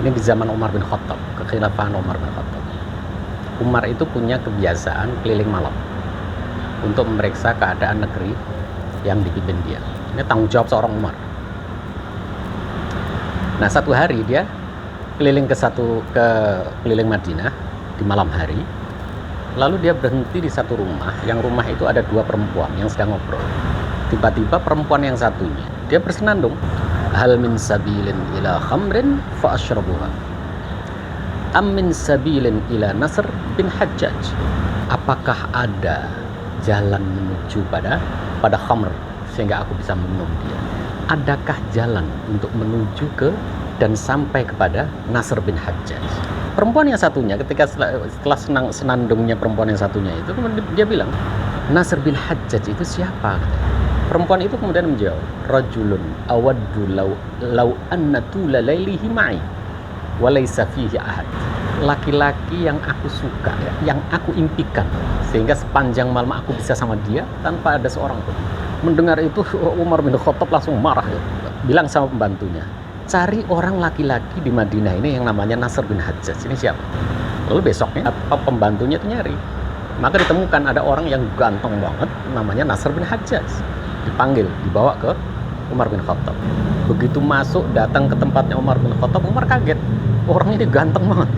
Ini di zaman Umar bin Khattab, kekhilafahan Umar bin Khattab. Umar itu punya kebiasaan keliling malam untuk memeriksa keadaan negeri yang dipimpin dia. Ini tanggung jawab seorang Umar. Nah, satu hari dia keliling keliling Madinah di malam hari. Lalu dia berhenti di satu rumah, yang rumah itu ada dua perempuan yang sedang ngobrol. Tiba-tiba perempuan yang satunya, dia bersenandung, hal min sabilin ila khamrin fa asyrabuha am min sabilin ila Nasr bin Hajjaj. Apakah ada jalan menuju pada khamr sehingga aku bisa minum dia? Adakah jalan untuk menuju ke dan sampai kepada Nasr bin Hajjaj? Perempuan yang satunya ketika setelah senandungnya perempuan yang satunya itu, dia bilang, Nasr bin Hajjaj itu siapa? Perempuan itu kemudian menjawab, rajulun awaddu law anna tula lailihi ma'i wa laysa fihi ahad. Laki-laki yang aku suka, yang aku impikan, sehingga sepanjang malam aku bisa sama dia tanpa ada seorang pun. Mendengar itu Umar bin Khattab langsung marah, bilang sama pembantunya, cari orang laki-laki di Madinah ini yang namanya Nasr bin Hajjaj. Ini siapa? Lalu besoknya pembantunya itu nyari, maka ditemukan ada orang yang ganteng banget namanya Nasr bin Hajjaj. Dipanggil, dibawa ke Umar bin Khattab. Begitu masuk, datang ke tempatnya Umar bin Khattab, Umar kaget. Orang ini ganteng banget.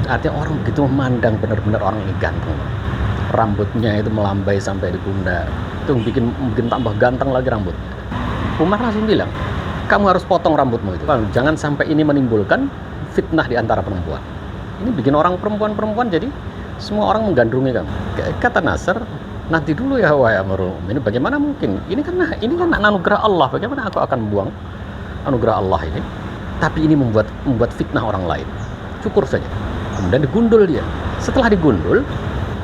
Artinya orang begitu memandang benar-benar orang ini ganteng. Rambutnya itu melambai sampai di pundak. Itu bikin tambah ganteng lagi rambutnya. Umar langsung bilang, kamu harus potong rambutmu itu. Jangan sampai ini menimbulkan fitnah di antara perempuan. Ini bikin orang perempuan jadi semua orang menggandrungi kamu. Kata Nasr, nanti dulu ya wahai Amirul Mukminin, bagaimana mungkin? Ini kan anugerah Allah. Bagaimana aku akan buang anugerah Allah ini? Tapi ini membuat fitnah orang lain. Syukur saja. Kemudian digundul dia. Setelah digundul,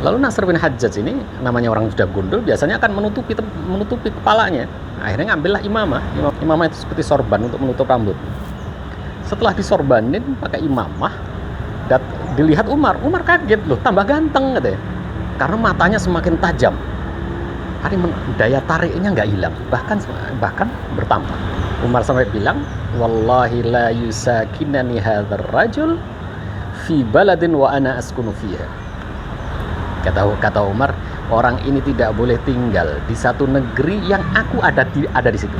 lalu Nasr bin Hajjaj ini, namanya orang sudah gundul, biasanya akan menutupi kepalanya. Akhirnya ngambillah imamah. Imamah itu seperti sorban untuk menutup rambut. Setelah disorbanin pakai imamah, dilihat Umar kaget loh, tambah ganteng katanya. Karena matanya semakin tajam. Daya tariknya nggak hilang, bahkan bertambah. Umar sampai bilang, wallahi la yusakinani hadzal rajul fi baladin wa ana askunu fiha. Kata Umar, orang ini tidak boleh tinggal di satu negeri yang aku ada di situ.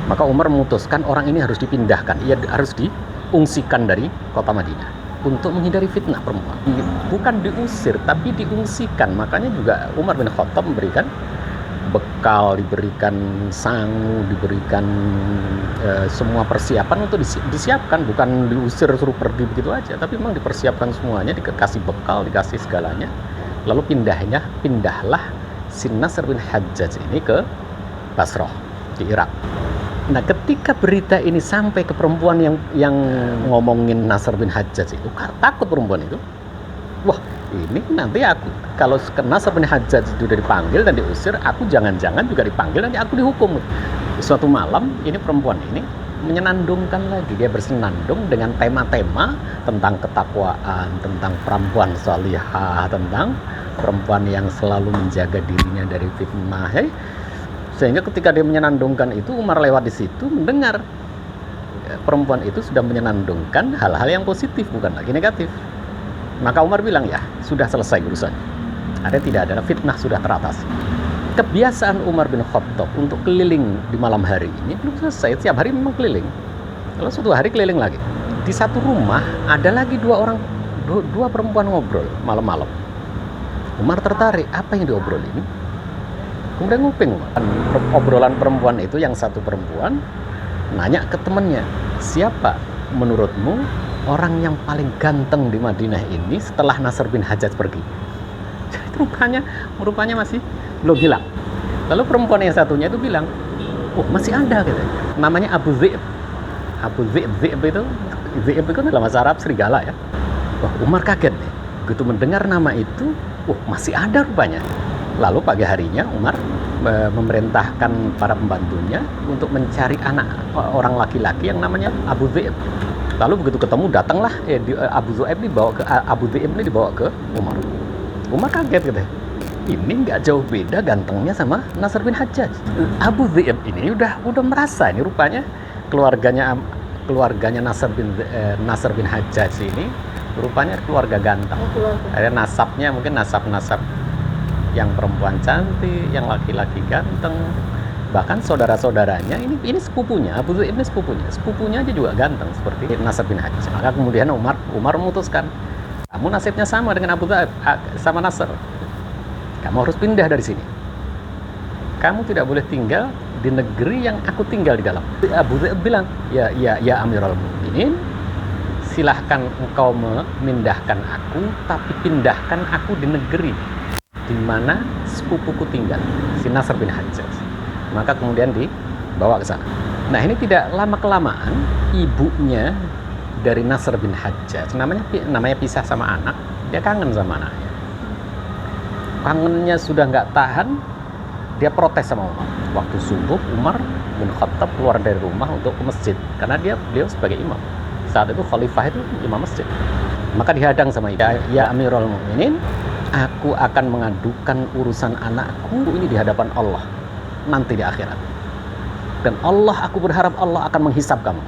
Maka Umar memutuskan orang ini harus dipindahkan, ia harus diungsikan dari kota Madinah untuk menghindari fitnah perempuan. Bukan diusir, tapi diungsikan. Makanya juga Umar bin Khattab memberikan bekal, diberikan sangu, diberikan semua persiapan untuk disiapkan. Bukan diusir suruh pergi begitu aja, tapi memang dipersiapkan semuanya, dikasih bekal, dikasih segalanya. Lalu pindahlah si Nasr bin Hajjaj ini ke Basrah di Irak. Nah, ketika berita ini sampai ke perempuan yang ngomongin Nasr bin Hajjaj itu, takut perempuan itu. Wah, ini nanti aku, kalau Nasr bin Hajjaj itu udah dipanggil dan diusir, aku jangan-jangan juga dipanggil, nanti aku dihukum. Suatu malam, ini perempuan ini menyenandungkan lagi. Dia bersenandung dengan tema-tema tentang ketakwaan, tentang perempuan salihah, tentang perempuan yang selalu menjaga dirinya dari fitnah. Sehingga ketika dia menyenandungkan itu, Umar lewat di situ mendengar perempuan itu sudah menyenandungkan hal-hal yang positif, bukan lagi negatif. Maka Umar bilang, ya sudah selesai urusannya. Ada tidak ada fitnah sudah teratasi. Kebiasaan Umar bin Khattab untuk keliling di malam hari ini belum selesai. Setiap hari memang keliling. Lalu suatu hari keliling lagi. Di satu rumah ada lagi dua perempuan ngobrol malam-malam. Umar tertarik, apa yang diobrolin? Kemudian nguping obrolan perempuan itu, yang satu perempuan nanya ke temannya, siapa menurutmu orang yang paling ganteng di Madinah ini setelah Nasr bin Hajjaj pergi? Jadi rupanya masih belum hilang. Lalu perempuan yang satunya itu bilang, oh masih ada katanya. Namanya Abu Dhi'b. Dhi'b itu dalam bahasa Arab serigala ya. Wah, Umar kaget nih. Begitu mendengar nama itu, masih ada rupanya. Lalu pagi harinya Umar memerintahkan para pembantunya untuk mencari orang laki-laki yang namanya Abu Dhi'b. Lalu begitu ketemu, datanglah Abu Dhi'b ini dibawa ke Umar. Umar kaget gitu. Ini nggak jauh beda gantengnya sama Nasr bin Hajjaj. Abu Dhi'b ini udah merasa, ini rupanya keluarganya keluarganya Nasr bin Hajjaj ini rupanya keluarga ganteng. Ada nasabnya mungkin nasab-nasab yang perempuan cantik, yang laki-laki ganteng. Bahkan saudara-saudaranya ini sepupunya, Abu Dhaib ini sepupunya aja juga ganteng seperti Nasr bin Hajjaj. Maka kemudian Umar memutuskan, kamu nasibnya sama dengan Abu Dhaib, sama Nasr. Kamu harus pindah dari sini. Kamu tidak boleh tinggal di negeri yang aku tinggal di dalam. Abu Dhaib bilang, ya Amirul Mukminin, silahkan engkau memindahkan aku, tapi pindahkan aku di negeri di mana sepupuku tinggal, si Nasr bin Hajjaj. Maka kemudian dibawa ke sana. Nah, ini tidak lama-kelamaan ibunya dari Nasr bin Hajjaj, namanya pisah sama anak, dia kangen sama anaknya. Kangennya sudah nggak tahan, dia protes sama Umar. Waktu subuh, Umar bin Khattab keluar dari rumah untuk ke masjid, karena beliau sebagai imam. Saat itu khalifah itu imam masjid. Maka dihadang sama ya Amirul Mukminin, aku akan mengadukan urusan anakku ini di hadapan Allah nanti di akhirat. Dan Allah, aku berharap Allah akan menghisab kamu.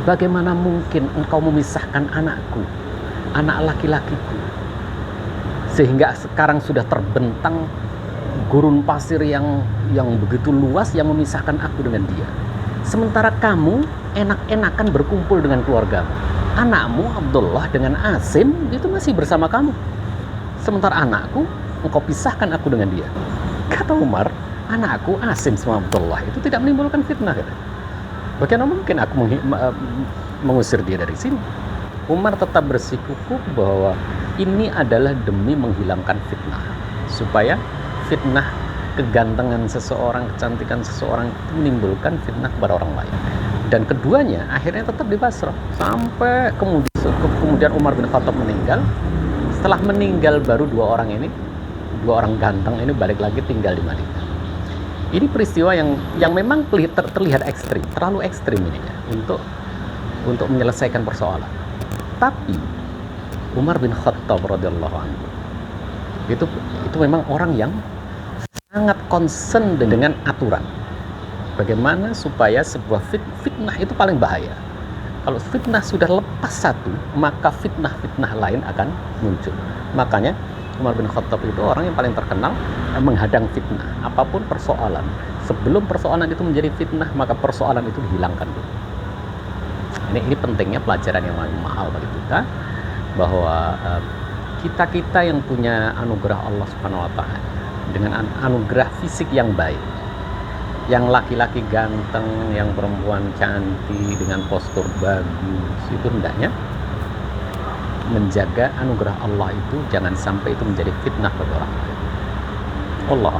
Bagaimana mungkin engkau memisahkan anakku, anak laki-lakiku, sehingga sekarang sudah terbentang gurun pasir yang begitu luas yang memisahkan aku dengan dia. Sementara kamu enak-enakan berkumpul dengan keluargamu. Anakmu Abdullah dengan Asim itu masih bersama kamu. Sementara anakku, engkau pisahkan aku dengan dia. Kata Umar, anakku Asim sama Abdullah itu tidak menimbulkan fitnah. Bagaimana mungkin aku mengusir dia dari sini? Umar tetap bersikukuh bahwa ini adalah demi menghilangkan fitnah, supaya fitnah kegantengan seseorang, kecantikan seseorang itu menimbulkan fitnah kepada orang lain. Dan keduanya akhirnya tetap di Basrah sampai kemudian Umar bin Khattab meninggal. Setelah meninggal baru dua orang ganteng ini balik lagi tinggal di Madinah. Ini peristiwa yang memang terlihat ekstrim, terlalu ekstrim ini ya, untuk menyelesaikan persoalan. Tapi Umar bin Khattab radhiyallahu anhu itu memang orang yang sangat concern dengan aturan. Bagaimana supaya sebuah fitnah itu paling bahaya. Kalau fitnah sudah lepas satu, maka fitnah-fitnah lain akan muncul. Makanya Umar bin Khattab itu orang yang paling terkenal menghadang fitnah. Apapun persoalan, sebelum persoalan itu menjadi fitnah, maka persoalan itu dihilangkan dulu. Ini pentingnya pelajaran yang mahal bagi kita, bahwa kita yang punya anugerah Allah Subhanahu wa Ta'ala, dengan anugerah fisik yang baik, yang laki-laki ganteng, yang perempuan cantik dengan postur bagus, itu hendaknya menjaga anugerah Allah itu jangan sampai itu menjadi fitnah bagi orang lain. Allah.